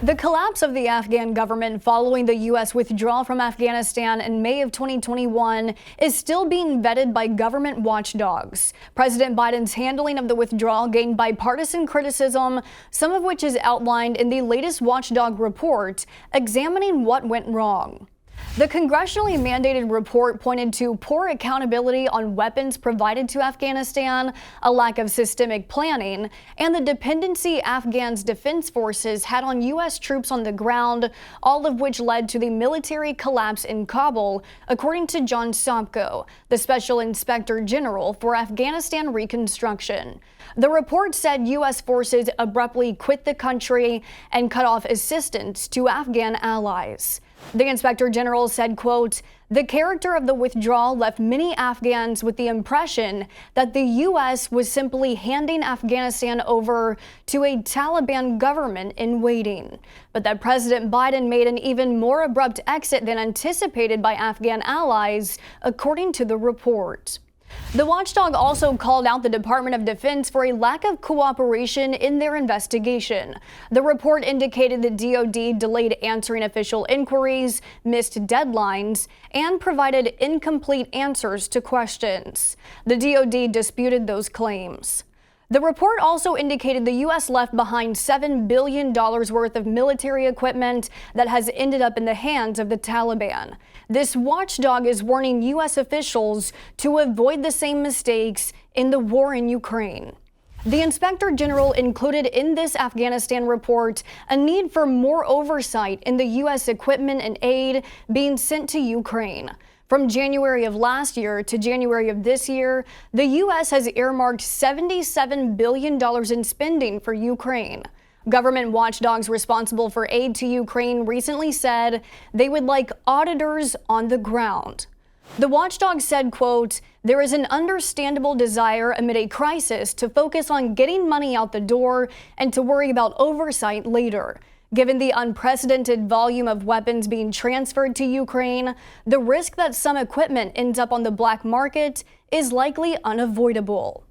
The collapse of the Afghan government following the U.S. withdrawal from Afghanistan in May of 2021 is still being vetted by government watchdogs. President Biden's handling of the withdrawal gained bipartisan criticism, some of which is outlined in the latest Watchdog report examining what went wrong. The congressionally mandated report pointed to poor accountability on weapons provided to Afghanistan, a lack of systemic planning, and the dependency Afghans' defense forces had on U.S. troops on the ground, all of which led to the military collapse in Kabul, according to John Sopko, the Special Inspector General for Afghanistan Reconstruction. The report said U.S. forces abruptly quit the country and cut off assistance to Afghan allies. The Inspector General said, quote, "The character of the withdrawal left many Afghans with the impression that the U.S. was simply handing Afghanistan over to a Taliban government in waiting, but that President Biden made an even more abrupt exit than anticipated by Afghan allies, according to the report." The watchdog also called out the Department of Defense for a lack of cooperation in their investigation. The report indicated the DoD delayed answering official inquiries, missed deadlines, and provided incomplete answers to questions. The DoD disputed those claims. The report also indicated the U.S. left behind $7 billion worth of military equipment that has ended up in the hands of the Taliban. This watchdog is warning U.S. officials to avoid the same mistakes in the war in Ukraine. The Inspector General included in this Afghanistan report a need for more oversight in the U.S. equipment and aid being sent to Ukraine. From January of last year to January of this year, the U.S. has earmarked $77 billion in spending for Ukraine. Government watchdogs responsible for aid to Ukraine recently said they would like auditors on the ground. The watchdog said, quote, "There is an understandable desire amid a crisis to focus on getting money out the door and to worry about oversight later. Given the unprecedented volume of weapons being transferred to Ukraine, the risk that some equipment ends up on the black market is likely unavoidable."